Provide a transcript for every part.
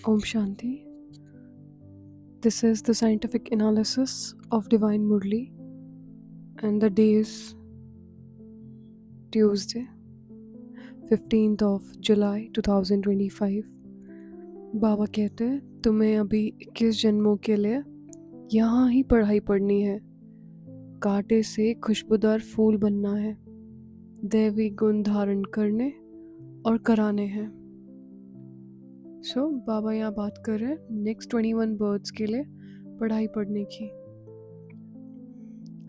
Om Shanti. This is the scientific analysis of Divine Murli, and the day is Tuesday, 15th of July 2025. बाबा कहते हैं तुम्हें अभी 21 जन्मों के लिए यहाँ ही पढ़ाई पढ़नी है, कांटे से खुशबूदार फूल बनना है, दैवी गुण धारण करने और कराने हैं। बाबा यहाँ बात कर रहे हैं नेक्स्ट 21 बर्ड्स के लिए पढ़ाई पढ़ने की,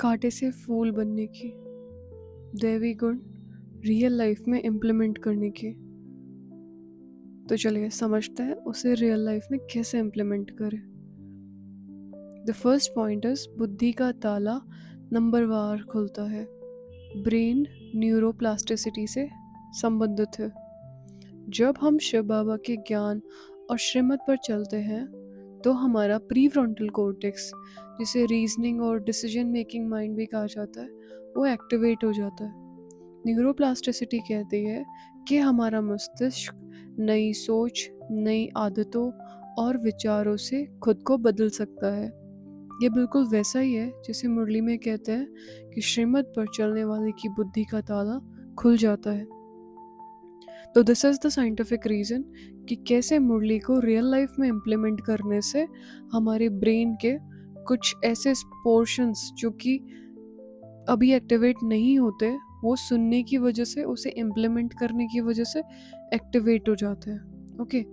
कांटे से फूल बनने की, दैवी गुण रियल लाइफ में इम्प्लीमेंट करने की। तो चलिए समझते हैं उसे रियल लाइफ में कैसे इम्प्लीमेंट करें। द फर्स्ट पॉइंट इज बुद्धि का ताला नंबरवार खुलता है। ब्रेन न्यूरोप्लास्टिसिटी से संबंधित है। जब हम शिव बाबा के ज्ञान और श्रीमत पर चलते हैं तो हमारा प्री फ्रंटल कॉर्टेक्स, जिसे रीजनिंग और डिसीजन मेकिंग माइंड भी कहा जाता है, वो एक्टिवेट हो जाता है। न्यूरोप्लास्टिसिटी कहती है कि हमारा मस्तिष्क नई सोच, नई आदतों और विचारों से खुद को बदल सकता है। ये बिल्कुल वैसा ही है जैसे मुरली में कहते हैं कि श्रीमत पर चलने वाले की बुद्धि का ताला खुल जाता है। तो this is the scientific reason कि कैसे मुरली को रियल लाइफ में इम्प्लीमेंट करने से हमारे ब्रेन के कुछ ऐसे पोर्शंस जो कि अभी एक्टिवेट नहीं होते, वो सुनने की वजह से, उसे इम्प्लीमेंट करने की वजह से एक्टिवेट हो जाते हैं। ओके,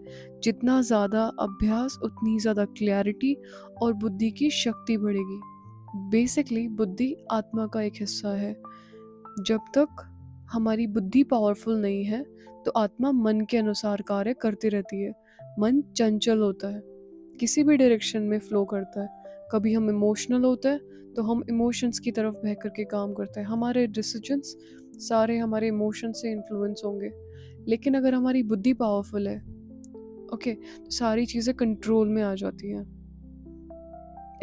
जितना ज़्यादा अभ्यास उतनी ज़्यादा क्लैरिटी और बुद्धि की शक्ति बढ़ेगी। बेसिकली बुद्धि आत्मा का एक हिस्सा है। जब तक हमारी बुद्धि पावरफुल नहीं है तो आत्मा मन के अनुसार कार्य करती रहती है। मन चंचल होता है, किसी भी डायरेक्शन में फ्लो करता है। कभी हम इमोशनल होते हैं तो हम इमोशंस की तरफ बह करके काम करते हैं। हमारे डिसीजंस सारे हमारे इमोशन से इन्फ्लुएंस होंगे। लेकिन अगर हमारी बुद्धि पावरफुल है, ओके, तो सारी चीज़ें कंट्रोल में आ जाती हैं।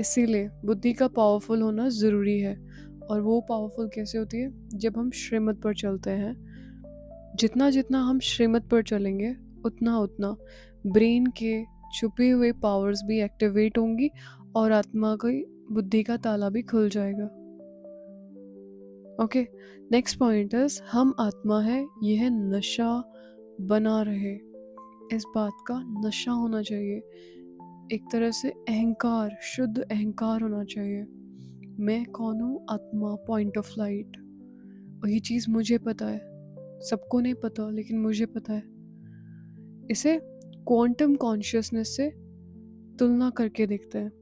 इसीलिए बुद्धि का पावरफुल होना ज़रूरी है। और वो पावरफुल कैसे होती है? जब हम श्रीमत पर चलते हैं। जितना जितना हम श्रीमत पर चलेंगे उतना उतना ब्रेन के छुपे हुए पावर्स भी एक्टिवेट होंगी और आत्मा की बुद्धि का ताला भी खुल जाएगा। ओके, नेक्स्ट पॉइंट इज हम आत्मा है, यह नशा बना रहे। इस बात का नशा होना चाहिए, एक तरह से अहंकार, शुद्ध अहंकार होना चाहिए। मैं कौन हूँ? आत्मा, पॉइंट ऑफ लाइट। और ये चीज़ मुझे पता है, सबको नहीं पता लेकिन मुझे पता है। इसे क्वांटम कॉन्शियसनेस से तुलना करके देखते हैं।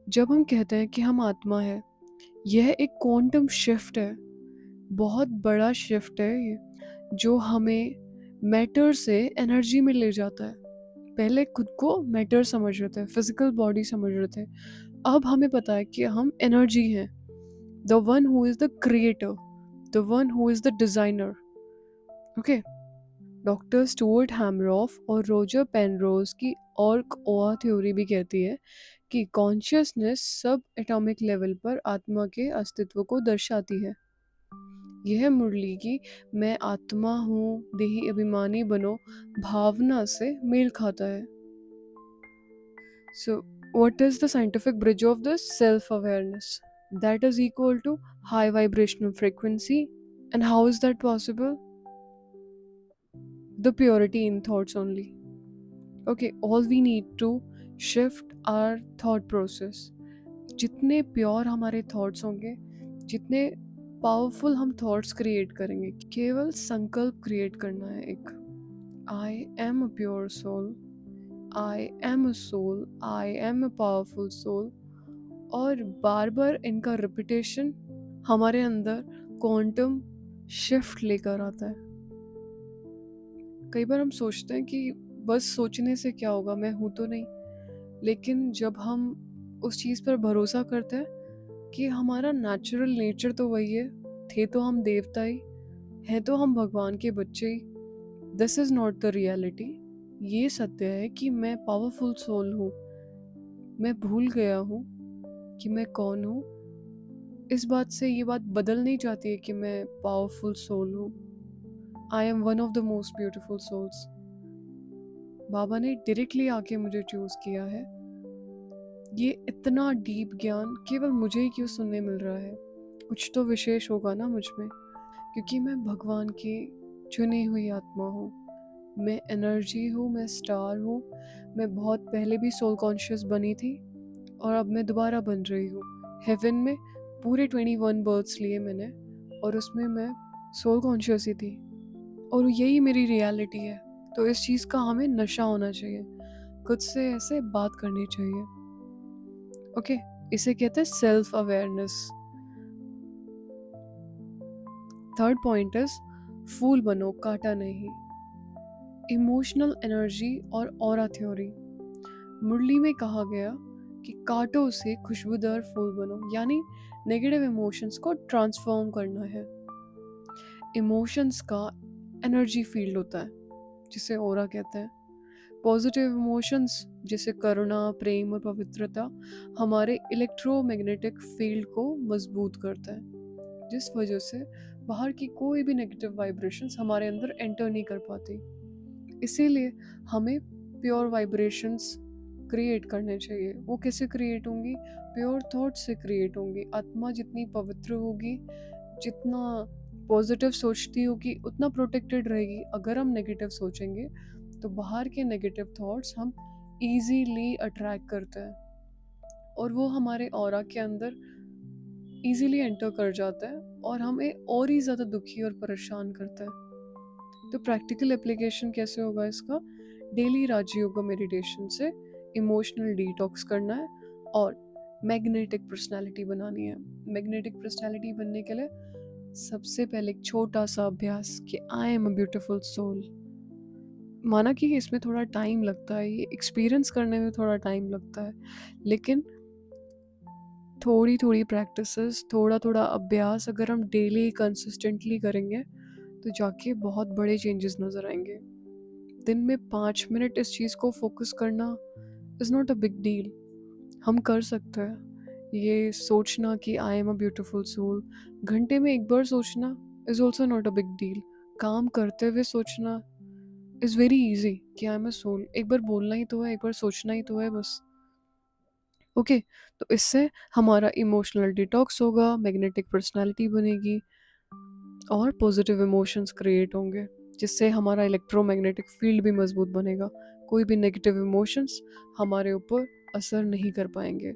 जब हम कहते हैं कि हम आत्मा है, यह एक क्वांटम शिफ्ट है, बहुत बड़ा शिफ्ट है ये, जो हमें मैटर से एनर्जी में ले जाता है। पहले खुद को मैटर समझ रहे थे, फिजिकल बॉडी समझ रहे थे। अब हमें पता है कि हम एनर्जी हैं। The one who is the creator, the one who is the designer. Okay, doctor Stuart Hameroff और रोजर पेनरोज की ऑर्क ओआ थ्योरी भी कहती है कि कॉन्शियसनेस सब एटॉमिक लेवल पर आत्मा के अस्तित्व को दर्शाती है। यह मुरली की मैं आत्मा हूँ, देही अभिमानी बनो भावना से मेल खाता है। सो what is the scientific bridge of this? Self-awareness. That is equal to high vibrational frequency. And how is that possible? The purity in thoughts only. Okay, all we need to shift our thought process. जितने pure हमारे thoughts होंगे, जितने powerful हम thoughts create करेंगे, केवल संकल्प create करना है एक, I am a pure soul, I am a soul, I am a powerful soul. और बार बार इनका रिपीटेशन हमारे अंदर क्वांटम शिफ्ट लेकर आता है। कई बार हम सोचते हैं कि बस सोचने से क्या होगा, मैं हूं तो नहीं। लेकिन जब हम उस चीज़ पर भरोसा करते हैं कि हमारा नेचुरल नेचर तो वही है, थे तो हम देवता ही, हैं तो हम भगवान के बच्चे ही, this is not the reality. ये सत्य है कि मैं पावरफुल सोल हूँ। मैं भूल गया हूँ कि मैं कौन हूँ। इस बात से ये बात बदल नहीं जाती है कि मैं पावरफुल सोल हूँ। I am one of the most beautiful souls. Baba ने डायरेक्टली आके मुझे चूज़ किया है। ये इतना डीप ज्ञान केवल मुझे ही क्यों सुनने मिल रहा है? कुछ तो विशेष होगा ना मुझ में, क्योंकि मैं भगवान की चुनी हुई आत्मा हूँ। मैं एनर्जी हूँ, मैं स्टार हूँ। मैं बहुत पहले भी सोल कॉन्शियस बनी थी और अब मैं दोबारा बन रही हूँ। हेवन में पूरे 21 बर्थ्स लिए मैंने और उसमें मैं सोल कॉन्शियस ही थी और यही मेरी रियलिटी है। तो इस चीज़ का हमें नशा होना चाहिए, खुद से ऐसे बात करनी चाहिए। ओके, इसे कहते हैं self awareness. Third point is फूल बनो, कांटा नहीं। इमोशनल एनर्जी और ऑरा थ्योरी। मुरली में कहा गया कि कांटों से खुशबूदार फूल बनो, यानी नेगेटिव इमोशंस को ट्रांसफॉर्म करना है। इमोशंस का एनर्जी फील्ड होता है जिसे ऑरा कहते हैं। पॉजिटिव इमोशंस जैसे करुणा, प्रेम और पवित्रता हमारे इलेक्ट्रोमैग्नेटिक फील्ड को मजबूत करता है, जिस वजह से बाहर की कोई भी नेगेटिव वाइब्रेशंस हमारे अंदर एंटर नहीं कर पाती। इसीलिए हमें प्योर वाइब्रेशंस क्रिएट करने चाहिए। वो कैसे क्रिएट होंगी? प्योर थॉट से क्रिएट होंगी। आत्मा जितनी पवित्र होगी, जितना पॉजिटिव सोचती होगी, उतना प्रोटेक्टेड रहेगी। अगर हम नेगेटिव सोचेंगे तो बाहर के नेगेटिव थॉट्स हम इजीली अट्रैक्ट करते हैं और वो हमारे ऑरा के अंदर इजीली एंटर कर जाता है और हमें और ही ज़्यादा दुखी और परेशान करता है। तो प्रैक्टिकल एप्लीकेशन कैसे होगा इसका? डेली राजयोग मेडिटेशन से इमोशनल डिटॉक्स करना है और मैग्नेटिक पर्सनालिटी बनानी है। मैग्नेटिक पर्सनालिटी बनने के लिए सबसे पहले एक छोटा सा अभ्यास कि I am a beautiful soul. माना कि इसमें थोड़ा टाइम लगता है, ये एक्सपीरियंस करने में थोड़ा टाइम लगता है, लेकिन थोड़ी थोड़ी प्रैक्टिसेस, थोड़ा थोड़ा अभ्यास अगर हम डेली कंसिस्टेंटली करेंगे तो जाके बहुत बड़े चेंजेस नज़र आएंगे। दिन में 5 मिनट इस चीज़ को फोकस करना is not a big deal. हम कर सकते हैं। ये सोचना कि I am a beautiful soul घंटे में एक बार सोचना is also not a big deal. काम करते हुए सोचना इज़ वेरी ईजी कि आई एम अ सोल। एक बार बोलना ही तो है, एक बार सोचना ही तो है बस। ओके, तो इससे हमारा इमोशनल डिटॉक्स होगा, मैग्नेटिक पर्सनालिटी बनेगी और पॉजिटिव इमोशंस क्रिएट होंगे, जिससे हमारा इलेक्ट्रोमैग्नेटिक फील्ड भी मजबूत बनेगा। कोई भी नेगेटिव इमोशंस हमारे ऊपर असर नहीं कर पाएंगे।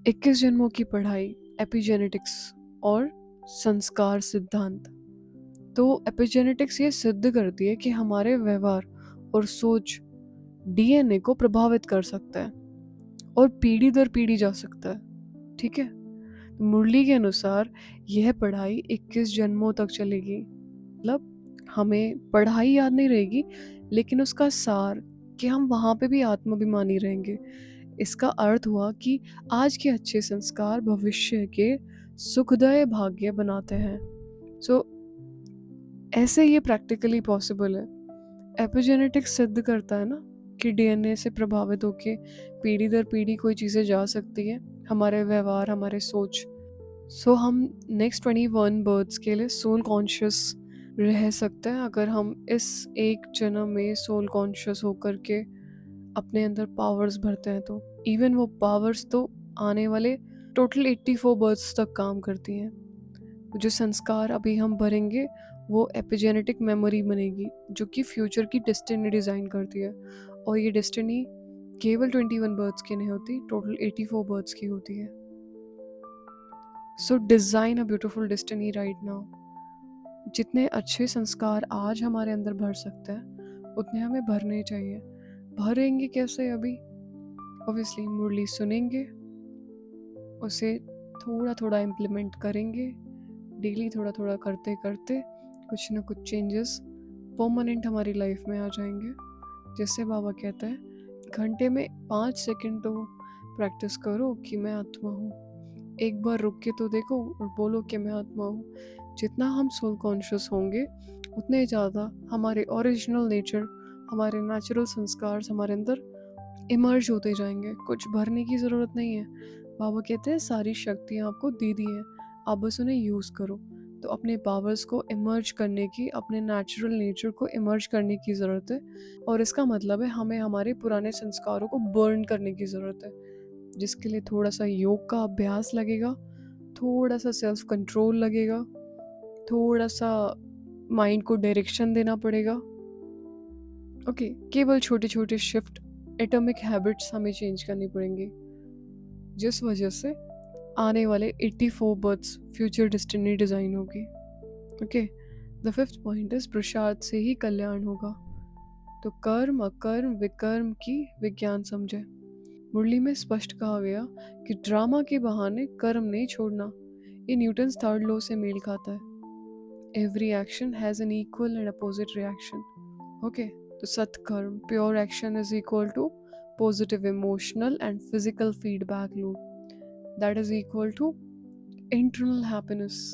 21 जन्मों की पढ़ाई, एपिजेनेटिक्स और संस्कार सिद्धांत। तो एपिजेनेटिक्स ये सिद्ध करती है कि हमारे व्यवहार और सोच डीएनए को प्रभावित कर सकता है और पीढ़ी दर पीढ़ी जा सकता है। ठीक है, मुरली के अनुसार यह पढ़ाई 21 जन्मों तक चलेगी। मतलब हमें पढ़ाई याद नहीं रहेगी, लेकिन उसका सार कि हम वहाँ पे भी आत्माभिमानी रहेंगे। इसका अर्थ हुआ कि आज के अच्छे संस्कार भविष्य के सुखदायक भाग्य बनाते हैं। सो ऐसे ये प्रैक्टिकली पॉसिबल है। एपिजेनेटिक्स सिद्ध करता है ना कि डीएनए से प्रभावित होके पीढ़ी दर पीढ़ी कोई चीज़ें जा सकती है, हमारे व्यवहार, हमारे सोच। सो हम नेक्स्ट 21 बर्थ्स के लिए सोल कॉन्शियस रह सकते हैं अगर हम इस एक जन्म में सोल कॉन्शियस होकर के अपने अंदर पावर्स भरते हैं। तो इवन वो पावर्स तो आने वाले टोटल 84 बर्थ्स तक काम करती हैं। जो संस्कार अभी हम भरेंगे वो एपिजेनेटिक मेमोरी बनेगी, जो कि फ्यूचर की डेस्टिनी डिज़ाइन करती है। और ये डेस्टिनी केवल 21 बर्थ्स की नहीं होती, टोटल 84 बर्थ्स की होती है। सो design a beautiful destiny right now. जितने अच्छे संस्कार आज हमारे अंदर भर सकते हैं उतने हमें भरने चाहिए। भरेंगे कैसे? अभी ऑब्वियसली मुरली सुनेंगे, उसे थोड़ा थोड़ा इम्प्लीमेंट करेंगे, डेली थोड़ा थोड़ा करते करते कुछ ना कुछ चेंजेस परमानेंट हमारी लाइफ में आ जाएंगे। जैसे बाबा कहते हैं, घंटे में 5 सेकंड तो प्रैक्टिस करो कि मैं आत्मा हूँ। एक बार रुक के तो देखो और बोलो कि मैं आत्मा हूँ। जितना हम सोल कॉन्शियस होंगे उतने ज़्यादा हमारे ओरिजिनल नेचर, हमारे नेचुरल संस्कार हमारे अंदर इमर्ज होते जाएंगे। कुछ भरने की ज़रूरत नहीं है। बाबा कहते हैं सारी शक्तियाँ आपको दे दी हैं, आप बस उन्हें यूज़ करो। तो अपने पावर्स को इमर्ज करने की, अपने नेचुरल नेचर को इमर्ज करने की ज़रूरत है। और इसका मतलब है हमें हमारे पुराने संस्कारों को बर्न करने की ज़रूरत है, जिसके लिए थोड़ा सा योग का अभ्यास लगेगा, थोड़ा सा सेल्फ कंट्रोल लगेगा, थोड़ा सा माइंड को डायरेक्शन देना पड़ेगा। ओके, केवल छोटे छोटे शिफ्ट, एटॉमिक हैबिट्स हमें चेंज करनी पड़ेंगी, जिस वजह से आने वाले 84 बर्थ्स फ्यूचर डेस्टिनी डिज़ाइन होगी। Okay, the fifth point is प्रसाद से ही कल्याण होगा। तो कर्म अकर्म विकर्म की विज्ञान समझे। मुरली में स्पष्ट कहा गया कि ड्रामा के बहाने कर्म नहीं छोड़ना। ये न्यूटन थर्ड लॉ से मेल खाता है। Every action has an equal and opposite reaction. Okay, तो सत्कर्म pure action is equal to positive emotional and physical feedback loop, that is equal to internal happiness.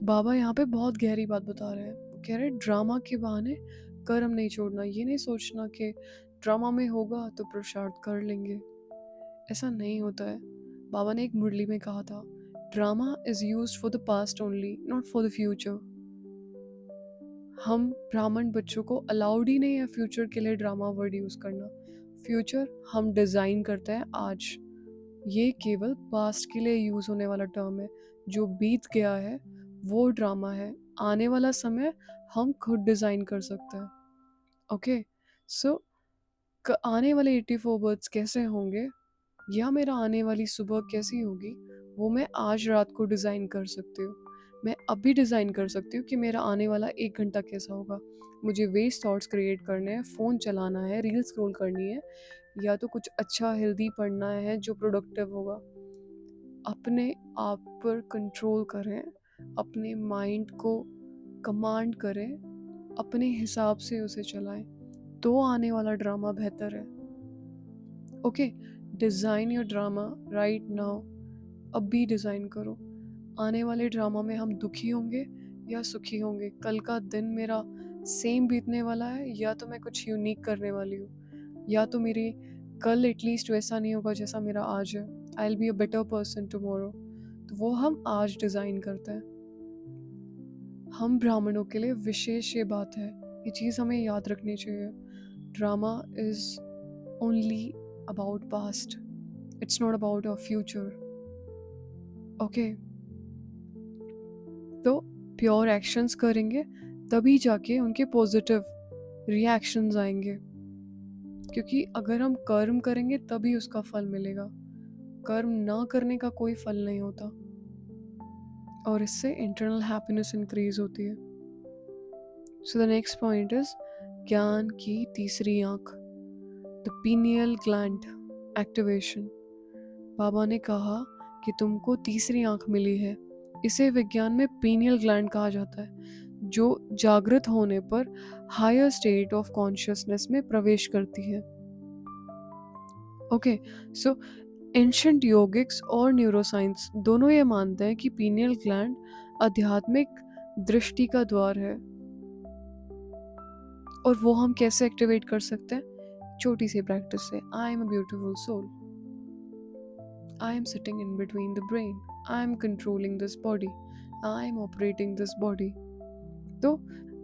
Baba यहाँ पे बहुत गहरी बात बता रहे हैं। वो कह रहे हैं ड्रामा के बहाने कर्म नहीं छोड़ना। ये नहीं सोचना कि ड्रामा में होगा तो पुरुषार्थ कर लेंगे, ऐसा नहीं होता है। बाबा ने एक मुरली में कहा था, drama is used for the past only, not for the future. हम ब्राह्मण बच्चों को अलाउड ही नहीं है फ्यूचर के लिए ड्रामा वर्ड यूज करना। फ्यूचर हम डिजाइन करते हैं आज, ये केवल पास्ट के लिए यूज होने वाला टर्म है। जो बीत गया है वो ड्रामा है, आने वाला समय हम खुद डिजाइन कर सकते हैं। ओके, सो आने वाले 84 बर्ड्स कैसे होंगे या मेरा आने वाली सुबह कैसी होगी, वो मैं आज रात को डिज़ाइन कर सकती हूँ। मैं अभी डिज़ाइन कर सकती हूँ कि मेरा आने वाला 1 घंटा कैसा होगा। मुझे वेस्ट थॉट्स क्रिएट करने हैं, फ़ोन चलाना है, रील स्क्रॉल करनी है, या तो कुछ अच्छा हेल्दी पढ़ना है जो प्रोडक्टिव होगा। अपने आप पर कंट्रोल करें, अपने माइंड को कमांड करें, अपने हिसाब से उसे चलाएं, तो आने वाला ड्रामा बेहतर है। Okay, design your drama right now. अभी डिज़ाइन करो। आने वाले ड्रामा में हम दुखी होंगे या सुखी होंगे। कल का दिन मेरा सेम बीतने वाला है या तो मैं कुछ यूनिक करने वाली हूँ, या तो मेरी कल एटलीस्ट वैसा नहीं होगा जैसा मेरा आज है। I will be a better person tomorrow. तो वो हम आज डिज़ाइन करते हैं। हम ब्राह्मणों के लिए विशेष ये बात है, ये चीज़ हमें याद रखनी चाहिए। Drama is only about past, it's not about our future. Okay, तो प्योर एक्शंस करेंगे तभी जाके उनके पॉजिटिव रिएक्शंस आएंगे, क्योंकि अगर हम कर्म करेंगे तभी उसका फल मिलेगा। कर्म ना करने का कोई फल नहीं होता, और इससे इंटरनल हैप्पीनेस इंक्रीज होती है। So the next point is ज्ञान की तीसरी आंख, द पीनियल ग्लैंड एक्टिवेशन। बाबा ने कहा कि तुमको तीसरी आंख मिली है। इसे विज्ञान में पीनियल ग्लैंड कहा जाता है, जो जागृत होने पर हायर स्टेट ऑफ कॉन्शियसनेस में प्रवेश करती है। ओके, सो एंशिएंट योगिक्स और न्यूरोसाइंस दोनों ये मानते हैं कि पीनियल ग्लैंड आध्यात्मिक दृष्टि का द्वार है। और वो हम कैसे एक्टिवेट कर सकते हैं? छोटी सी प्रैक्टिस से। I am a beautiful soul, I am sitting in between the brain. I am controlling this body. I am operating this body. तो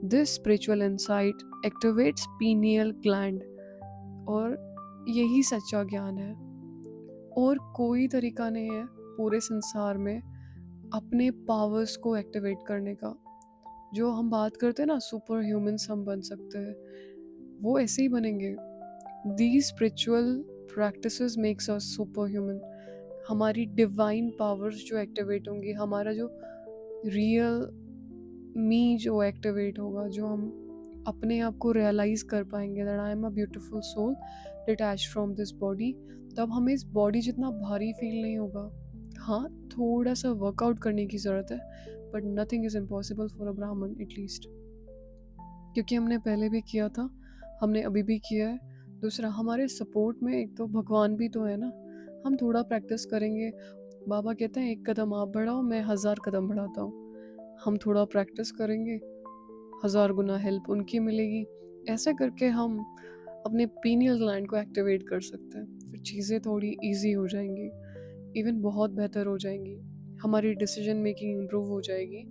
this spiritual insight activates pineal gland, और यही सच्चा ज्ञान है। और कोई तरीका नहीं है पूरे संसार में अपने पावर्स को एक्टिवेट करने का। जो हम बात करते हैं ना, सुपर ह्यूमन्स हम बन सकते हैं, वो ऐसे ही बनेंगे। These spiritual practices makes us superhuman. हमारी डिवाइन पावर्स जो एक्टिवेट होंगी, हमारा जो रियल मी जो एक्टिवेट होगा, जो हम अपने आप को रियलाइज कर पाएंगे that I am a beautiful soul detach from this body, तब हमें इस बॉडी जितना भारी फील नहीं होगा। हाँ, थोड़ा सा वर्कआउट करने की ज़रूरत है, but nothing is impossible for a ब्राह्मण एटलीस्ट, क्योंकि हमने पहले भी किया था, हमने अभी भी किया है। दूसरा, हमारे सपोर्ट में एक तो भगवान भी तो है ना। हम थोड़ा प्रैक्टिस करेंगे। बाबा कहते हैं 1 कदम आप बढ़ाओ, मैं 1000 कदम बढ़ाता हूँ। हम थोड़ा प्रैक्टिस करेंगे, 1000 गुना हेल्प उनकी मिलेगी। ऐसे करके हम अपने पीनियल ग्लैंड को एक्टिवेट कर सकते हैं। फिर चीज़ें थोड़ी ईजी हो जाएंगी, इवन बहुत बेहतर हो जाएंगी। हमारी डिसीजन मेकिंग इम्प्रूव हो जाएगी,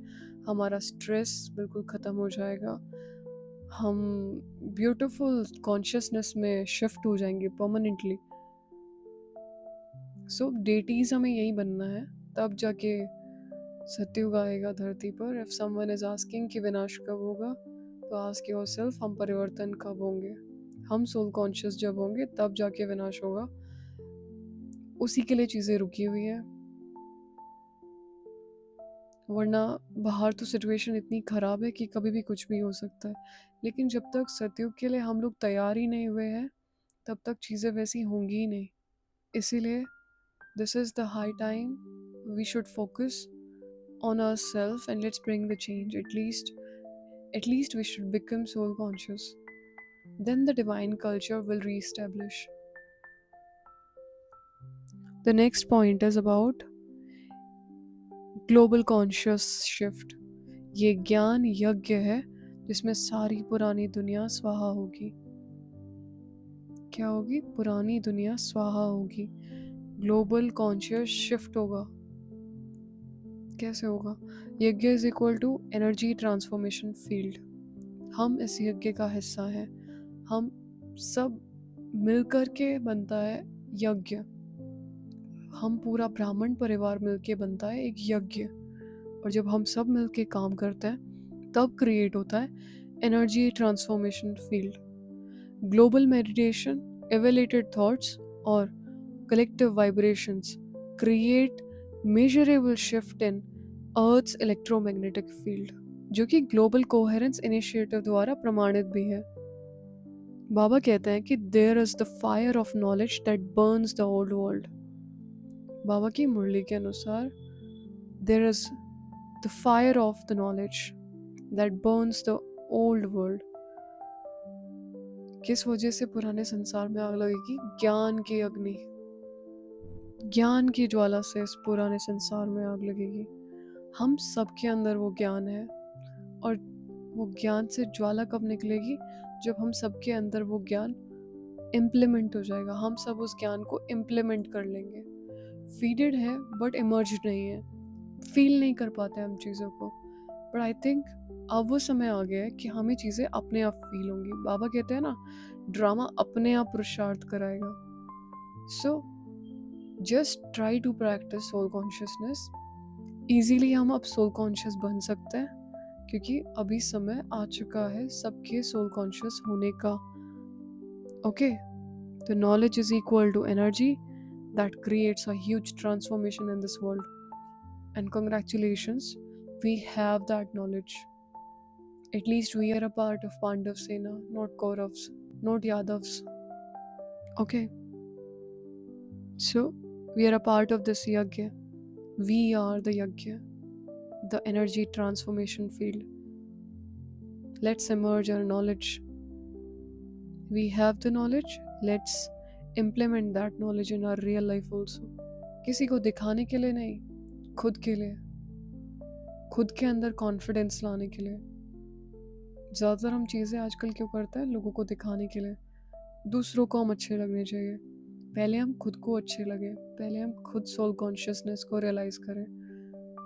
हमारा स्ट्रेस बिल्कुल ख़त्म हो जाएगा, हम ब्यूटीफुल कॉन्शियसनेस में शिफ्ट हो जाएंगे परमानेंटली। सो डेटीज हमें यही बनना है, तब जाके सत्युग आएगा धरती पर। इफ समवन इज आस्किंग कि विनाश कब होगा, तो आस्क योरसेल्फ हम परिवर्तन कब होंगे। हम सोल कॉन्शियस जब होंगे तब जाके विनाश होगा, उसी के लिए चीज़ें रुकी हुई है। वरना बाहर तो सिचुएशन इतनी ख़राब है कि कभी भी कुछ भी हो सकता है, लेकिन जब तक सतयुग के लिए हम लोग तैयार ही नहीं हुए हैं तब तक चीज़ें वैसी होंगी ही नहीं। इसीलिए this is the high time we should focus on ourselves and let's bring the change. At least we should become soul conscious, then the divine culture will re-establish. The next point is about global conscious shift. ये ज्ञान यज्ञ है जिसमें सारी पुरानी दुनिया स्वाहा होगी। क्या होगी? पुरानी दुनिया स्वाहा होगी। ग्लोबल कॉन्शियस शिफ्ट होगा। कैसे होगा? Yagya is equal to energy transformation field. हम इस यज्ञ का हिस्सा हैं। हम सब मिलकर के बनता है यज्ञ। हम पूरा ब्राह्मण परिवार मिलके बनता है एक यज्ञ, और जब हम सब मिलके काम करते हैं तब क्रिएट होता है energy transformation field. Global meditation, elevated thoughts और collective vibrations create measurable shift in earth's electromagnetic field, जो कि ग्लोबल कोहेरेंस इनिशिएटिव द्वारा प्रमाणित भी है। बाबा कहते हैं कि there is the fire of knowledge that burns the old world. Baba की मुरली के अनुसार there is the fire of the knowledge that burns the old world. किस वजह से पुराने संसार में आग लगेगी? ज्ञान की अग्नि, ज्ञान की ज्वाला से इस पुराने संसार में आग लगेगी। हम सबके अंदर वो ज्ञान है, और वो ज्ञान से ज्वाला कब निकलेगी? जब हम सबके अंदर वो ज्ञान इम्प्लीमेंट हो जाएगा। हम सब उस ज्ञान को इम्प्लीमेंट कर लेंगे। फीडेड है बट इमर्ज नहीं है, फील नहीं कर पाते हम चीज़ों को। बट आई थिंक अब वो समय आ गया है कि हमें चीज़ें अपने आप फील होंगी। बाबा कहते हैं ना, ड्रामा अपने आप पुरुषार्थ कराएगा। So just try to practice soul consciousness. Easily हम अब सोल कॉन्शियस बन सकते हैं, क्योंकि अभी समय आ चुका है सबके सोल कॉन्शियस होने का। Okay, the knowledge is equal to energy that creates a huge transformation in this world. And congratulations, we have that knowledge. At least we are a part of Pandav Sena, not Kauravs, not Yadavs. Okay, so we are a part of this yajna. We are the yajna, the energy transformation field. Let's emerge our knowledge. We have the knowledge, let's implement that knowledge in our real life also. किसी को दिखाने के लिए नहीं, खुद के लिए, खुद के अंदर कॉन्फिडेंस लाने के लिए। ज़्यादातर हम चीज़ें आजकल क्यों करते हैं? लोगों को दिखाने के लिए, दूसरों को हम अच्छे लगने चाहिए। पहले हम खुद को अच्छे लगे, पहले हम खुद सोल कॉन्शियसनेस को रियलाइज़ करें,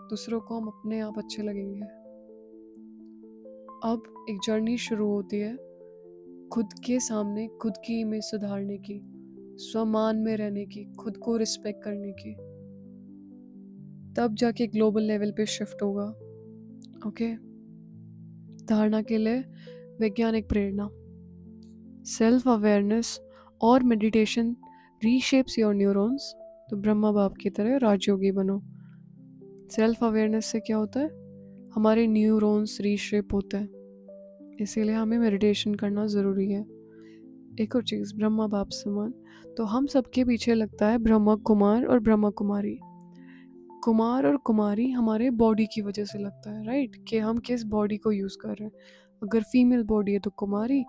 दूसरों को हम अपने आप अच्छे लगेंगे। अब एक जर्नी शुरू होती है खुद के सामने खुद की इमेज सुधारने की, स्वमान में रहने की, खुद को रिस्पेक्ट करने की। तब जाके ग्लोबल लेवल पे शिफ्ट होगा। ओके, धारणा के लिए वैज्ञानिक प्रेरणा। सेल्फ अवेयरनेस और मेडिटेशन रीशेप्स योर न्यूरॉन्स। तो ब्रह्मा बाप की तरह राजयोगी बनो। सेल्फ अवेयरनेस से क्या होता है? हमारे न्यूरॉन्स रीशेप होते हैं, इसीलिए हमें मेडिटेशन करना ज़रूरी है। एक और चीज़, ब्रह्मा बाप समान, तो हम सबके पीछे लगता है ब्रह्मा कुमार और ब्रह्मा कुमारी। कुमार और कुमारी हमारे बॉडी की वजह से लगता है, राइट, कि हम किस बॉडी को यूज़ कर रहे हैं। अगर फीमेल बॉडी है तो कुमारी,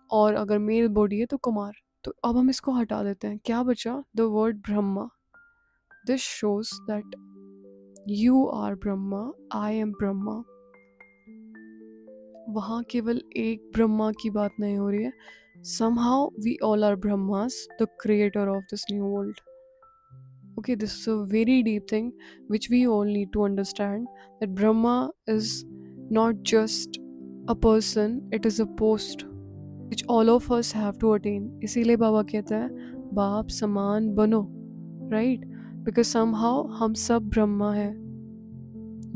और अगर मेल बॉडी है तो कुमार। तो अब हम इसको हटा देते हैं, क्या बचा? The word Brahma. This shows that you are Brahma, I am Brahma. वहाँ केवल एक ब्रह्मा की बात नहीं हो रही है। somehow we all are brahmas, the creator of this new world. Okay, this is a very deep thing which we all need to understand, that Brahma is not just a person, it is a post which all of us have to attain. इसीलिए बाबा कहता है बाप समान बनो, right? Because somehow हम सब ब्रह्मा है,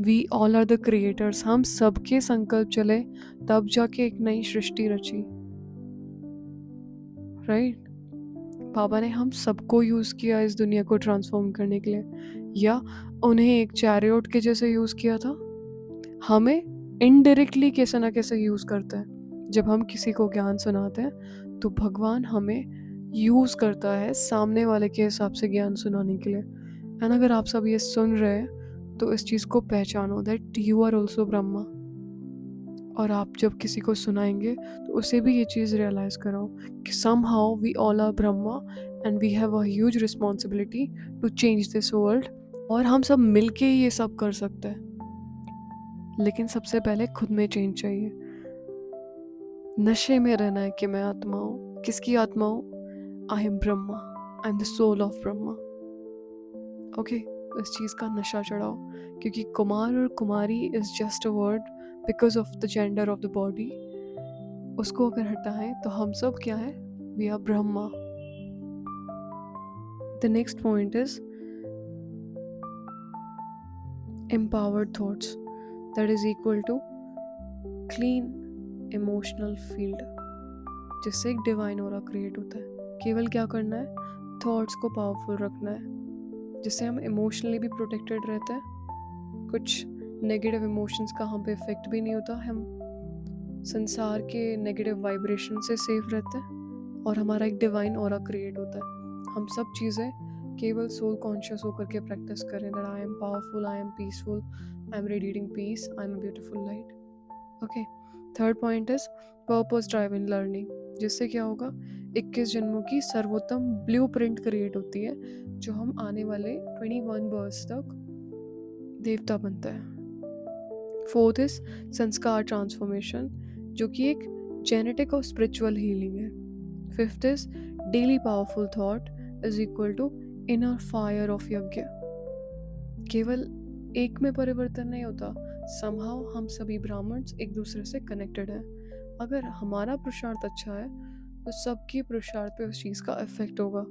we all are the creators, हम सबके संकल्प चले तब जाके एक नई सृष्टि रची, राइट? बाबा ने हम सबको यूज़ किया इस दुनिया को ट्रांसफॉर्म करने के लिए, या उन्हें एक चैरियट के जैसे यूज़ किया था। हमें इनडायरेक्टली कैसे ना कैसे यूज़ करता है। जब हम किसी को ज्ञान सुनाते हैं तो भगवान हमें यूज़ करता है सामने वाले के हिसाब से ज्ञान सुनाने के लिए। एंड अगर आप सब ये सुन रहे हैं तो इस चीज़ को पहचानो that you are also Brahma. और आप जब किसी को सुनाएंगे तो उसे भी ये चीज़ रियलाइज़ कराओ कि somehow we all are Brahma and we have a huge responsibility to change this world। और हम सब मिलके ही ये सब कर सकते हैं, लेकिन सबसे पहले खुद में चेंज चाहिए। नशे में रहना है कि मैं आत्मा हूँ। किसकी आत्मा हूँ? I am Brahma, I am the soul of Brahma. Okay, इस चीज़ का नशा चढ़ाओ, क्योंकि कुमार और कुमारी is just a word because of the gender of the body. उसको अगर हटाएं तो हम सब क्या है? We are Brahma. The next point is empowered thoughts, that is equal to clean emotional field, जिससे एक डिवाइन ऑरा क्रिएट होता है। केवल क्या करना है? थॉट्स को पावरफुल रखना है, जिससे हम इमोशनली भी प्रोटेक्टेड रहते हैं। कुछ नेगेटिव इमोशंस का हम पे इफेक्ट भी नहीं होता, हम संसार के नेगेटिव वाइब्रेशन से सेफ रहते हैं और हमारा एक डिवाइन ऑरा क्रिएट होता है। हम सब चीज़ें केवल सोल कॉन्शियस होकर के प्रैक्टिस करें, that I am powerful, I am peaceful, I am radiating peace, I am a beautiful light. Okay, third point is purpose driven learning, जिससे क्या होगा? 21 जन्मों की सर्वोत्तम ब्लूप्रिंट क्रिएट होती है, जो हम आने वाले 21 बर्थ तक देवता बनता है। फोर्थ इज संस्कार ट्रांसफॉर्मेशन, जो कि एक जेनेटिक और स्पिरिचुअल हीलिंग है। Fifth is daily powerful thought is equal to inner fire of yagya. केवल एक में परिवर्तन नहीं होता, समहाउ हम सभी ब्राह्मण्स एक दूसरे से कनेक्टेड हैं। अगर हमारा पुरुषार्थ अच्छा है तो सबकी पुरुषार्थ पे उस चीज़ का इफेक्ट होगा।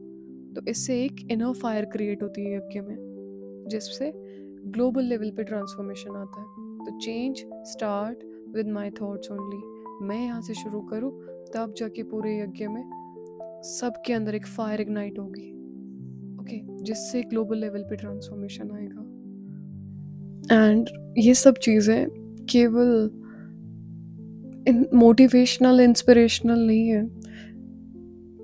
तो इससे एक इनर फायर क्रिएट होती है यज्ञ में, जिससे ग्लोबल लेवल पे ट्रांसफॉर्मेशन आता है। तो change start with my thoughts only. मैं यहाँ से शुरू करूँ तब जाके पूरे यज्ञ में सबके अंदर एक फायर इग्नाइट होगी, ओके, जिससे ग्लोबल लेवल पे ट्रांसफॉर्मेशन आएगा। एंड ये सब चीज़ें केवल मोटिवेशनल इंस्पिरेशनल नहीं है,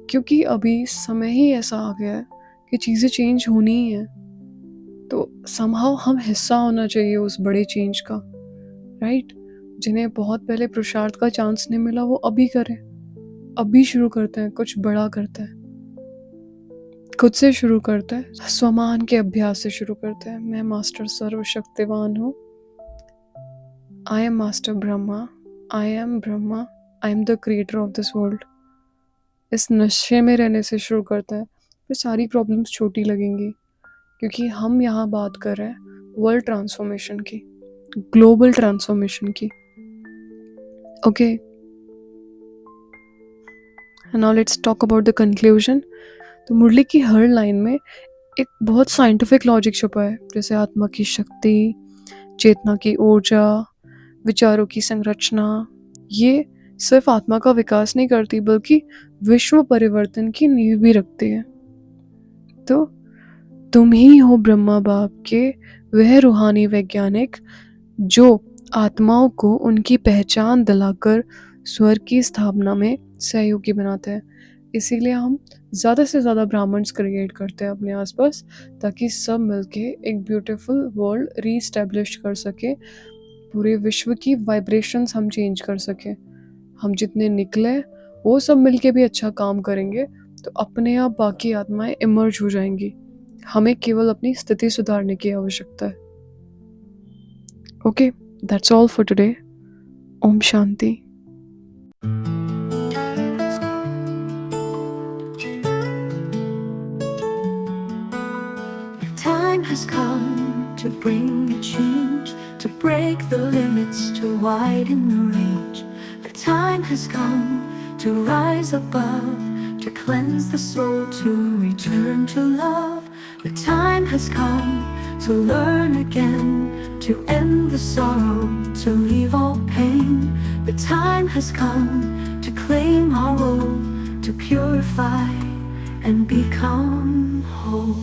क्योंकि अभी समय ही ऐसा आ गया है कि चीज़ें चेंज होनी ही है। तो समहाउ हम हिस्सा होना चाहिए उस बड़े चेंज का, राइट? जिन्हें बहुत पहले पुरुषार्थ का चांस नहीं मिला वो अभी करें, अभी शुरू करते हैं, कुछ बड़ा करते हैं, खुद से शुरू करते हैं, स्वमान के अभ्यास से शुरू करते हैं। मैं मास्टर सर्वशक्तिवान हूँ, I M master Brahma, I am Brahma, I am the creator of this world. इस नशे में रहने से शुरू करते हैं, फिर सारी प्रॉब्लम्स छोटी लगेंगी, क्योंकि हम यहाँ बात कर रहे हैं वर्ल्ड ट्रांसफॉर्मेशन की, ग्लोबल ट्रांसफॉर्मेशन की। Okay, now let's talk about the conclusion. तो मुरली की हर लाइन में एक बहुत साइंटिफिक लॉजिक छुपा है, जैसे आत्मा की शक्ति, चेतना की ऊर्जा, विचारों की संरचना। ये सिर्फ आत्मा का विकास नहीं करती, बल्कि विश्व परिवर्तन की नींव भी रखती है। तो तुम ही हो ब्रह्मा बाप के वह रूहानी वैज्ञानिक जो आत्माओं को उनकी पहचान दिलाकर स्वर्ग की स्थापना में सहयोगी बनाते हैं। इसीलिए हम ज़्यादा से ज़्यादा ब्राह्मण्स क्रिएट करते हैं अपने आसपास, ताकि सब मिलके एक ब्यूटीफुल वर्ल्ड रीस्टैब्लिश कर सके, पूरे विश्व की वाइब्रेशंस हम चेंज कर सके। हम जितने निकले वो सब मिलके भी अच्छा काम करेंगे तो अपने आप बाकी आत्माएं इमर्ज हो जाएंगी। हमें केवल अपनी स्थिति सुधारने की आवश्यकता है। Okay, that's all for today. ओम शांति। has come to bring a change, to break the limits, to widen the range. The time has come to rise above, to cleanse the soul, to return to love. The time has come to learn again, to end the sorrow, to leave all pain. The time has come to claim our role, to purify and become whole.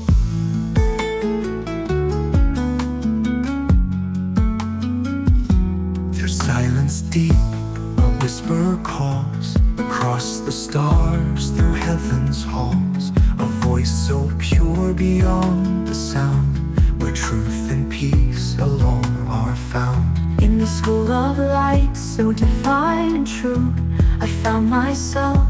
There's silence deep, a whisper calls across the stars, through heaven's halls. A voice so pure beyond the sound, where truth and peace alone are found. In the school of light, so divine and true, I found myself,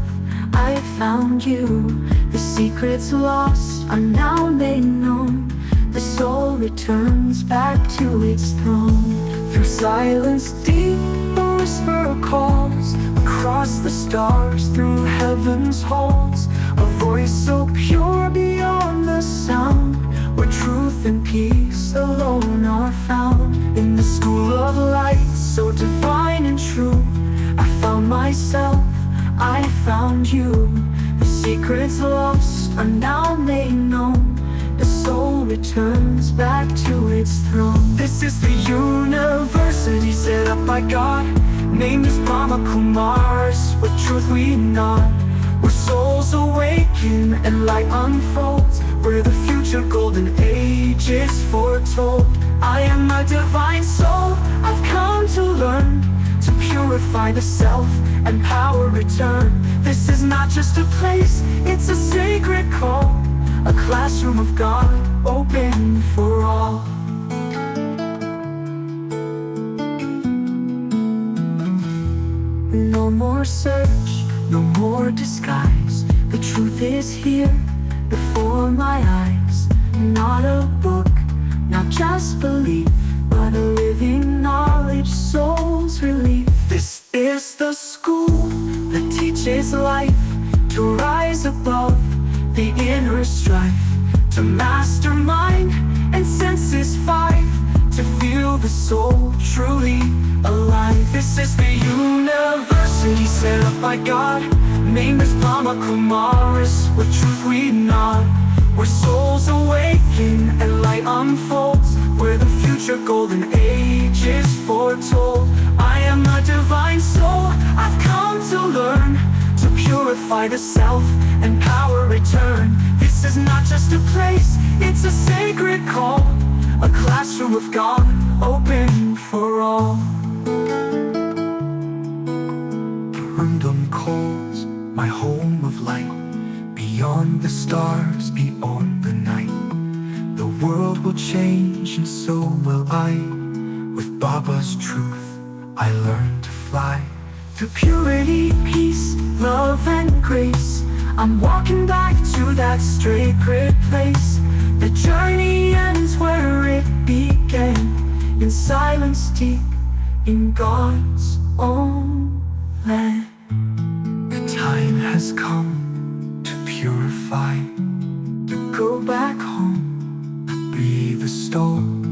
I found you. The secrets lost are now made known. The soul returns back to its throne. Through silence deep, a whisper calls across the stars, through heaven's halls. A voice so pure beyond the sound, where truth and peace alone are found. In the school of light, so divine and true, I found myself, I found you. The secrets lost are now made known. The soul returns back to its throne. This is the university set up by God, named as Brahma Kumaris, with truth we nod. Where souls awaken and light unfolds, where the future golden age is foretold. I am a divine soul, I've come to learn, to purify the self and power return. This is not just a place, it's a sacred call, a classroom of God, open for all. No more search, no more disguise. The truth is here, before my eyes. Not a book, not just belief, but a living knowledge, soul's relief. This is the school that teaches life, to rise above the inner strife, to master mind and senses five, to feel the soul truly alive. This is the university set up by God, named as Brahma Kumaris, with truth we nod. Where souls awaken and light unfolds, where the future golden age is foretold. I am a divine soul, I've come to learn, to purify the self and power return. This is not just a place, it's a sacred call, a classroom of God, open for all. Arundum calls, my home of light, beyond the stars, beyond the night. The world will change and so will I. With Baba's truth, I learn to fly. To purity, peace, love and grace, I'm walking back to that sacred place. The journey ends where it began, in silence deep, in God's own land. The time has come to purify, to go back home, be the stone